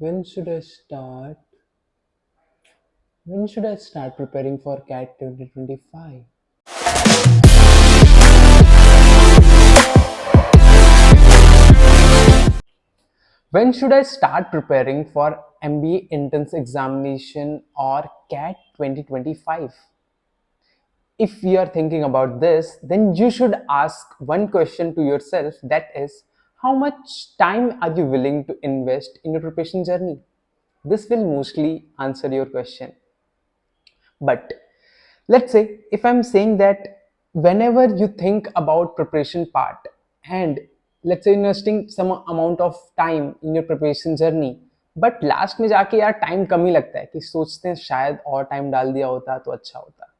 When should I start? When should I start preparing for CAT 2025? When should I start preparing for MBA entrance examination or CAT 2025? If you are thinking about this, then you should ask one question to yourself, that is, how much time are you willing to invest in your preparation journey? This will mostly answer your question. But let's say if I'm saying that whenever you think about preparation part and let's say investing some amount of time in your preparation journey, but last में जाके यार time कम ही लगता है कि सोचते हैं शायद और टाइम डाल दिया होता तो अच्छा होता।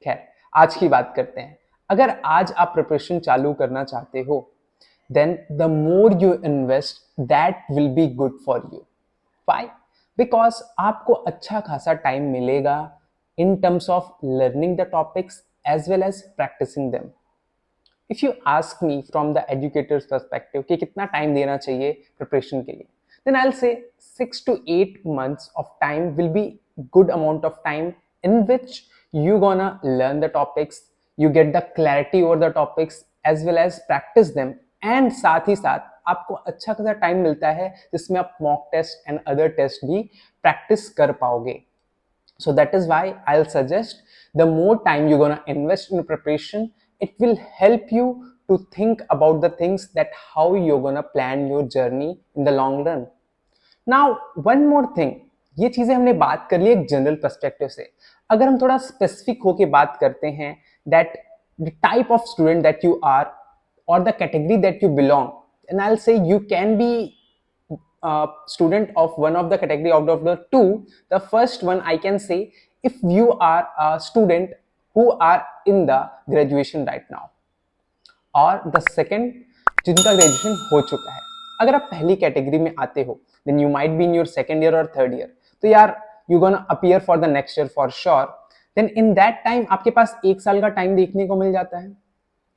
खैर, आज की बात करते हैं। अगर आज आप प्रिपरेशन चालू करना चाहते हो, then the more you invest that will be good for you. Why? Because आपको अच्छा खासा टाइम मिलेगा in terms of learning the topics as well as practicing them. If you ask me from the educator's perspective कि कितना time देना चाहिए preparation के लिए, then I'll say 6 to 8 months of time will be good amount of time in which you gonna learn the topics, you get the clarity over the topics as well as practice them, and साथ ही साथ आपको अच्छा खासा time मिलता है जिसमें आप mock test and other test भी प्रैक्टिस कर पाओगे। So that is why I'll suggest the more time you're gonna invest in preparation, it will help you to think about the things that how you're gonna plan your journey in the long run. Now, one more thing, ये चीजें हमने बात कर ली एक general perspective से। अगर हम थोड़ा स्पेसिफिक होके बात करते हैं that the type of student that you are or the category that you belong, and I'll say you can be student of one of the category out of the two. The first one I can say, if you are a student who are in the graduation right now, और the second जिनका graduation हो चुका है। अगर आप पहली category में आते हो, then you might be in your second year और थर्ड ईयर, तो यार you gonna appear for the next year for sure. Then in that time आपके पास 1 साल का टाइम देखने को मिल जाता है।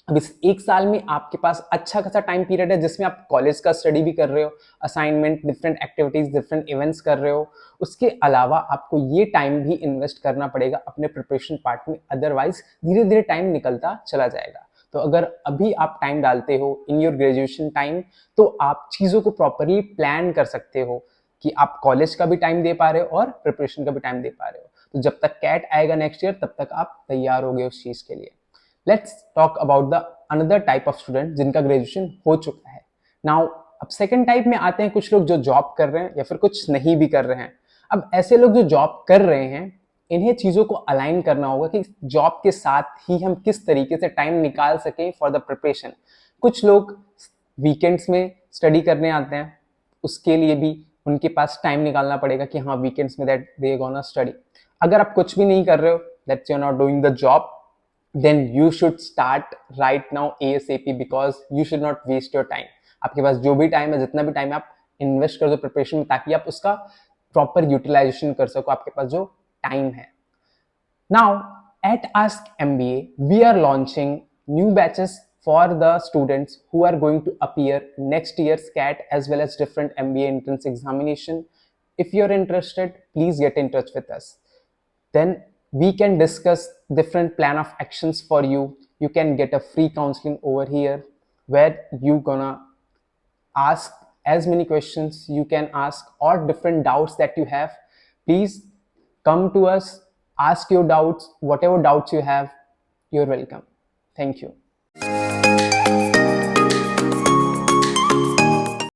अब इस 1 साल में आपके पास अच्छा खासा टाइम पीरियड है जिसमें आप कॉलेज का स्टडी भी कर रहे हो, assignment, different activities, different events कर रहे हो। उसके अलावा आपको ये टाइम भी इन्वेस्ट करना पड़ेगा अपने प्रिपरेशन पार्ट में, अदरवाइज धीरे धीरे टाइम निकलता चला जाएगा। तो अगर अभी आप टाइम डालते हो इन योर ग्रेजुएशन टाइम, तो आप चीज़ों को प्रॉपरली प्लान कर सकते हो कि आप कॉलेज का भी टाइम दे पा रहे हो और प्रिपरेशन का भी टाइम दे पा रहे हो। तो जब तक कैट आएगा नेक्स्ट ईयर, तब तक आप तैयार हो गए उस चीज़ के लिए। Let's talk about the another type of student जिनका ग्रेजुएशन हो चुका है। नाउ अब सेकेंड टाइप में आते हैं कुछ लोग जो जॉब कर रहे हैं या फिर कुछ नहीं भी कर रहे हैं। अब ऐसे लोग जो जॉब कर रहे हैं, इन्हें चीज़ों को अलाइन करना होगा कि जॉब के साथ ही हम किस तरीके से टाइम निकाल सकें फॉर द प्रिपरेशन। कुछ लोग वीकेंड्स में स्टडी करने आते हैं, उसके लिए भी उनके पास टाइम निकालना पड़ेगा कि हाँ वीकेंड्स में दैट दे गोना स्टडी। अगर आप कुछ भी नहीं कर रहे हो, that's you are not doing the job, then you should start right now ASAP because you should not waste your time. आपके पास जो भी टाइम है, जितना भी टाइम है, आप इन्वेस्ट कर दो प्रिपरेशन में ताकि आप उसका प्रॉपर यूटिलाइजेशन कर सको आपके पास जो टाइम है। Now at Ask MBA we are launching new batches for the students who are going to appear next year's CAT as well as different MBA entrance examination. If you're interested, please get in touch with us. Then we can discuss different plan of actions for you. You can get a free counseling over here where you gonna ask as many questions you can ask or different doubts that you have. Please come to us, ask your doubts, whatever doubts you have. You're welcome. Thank you.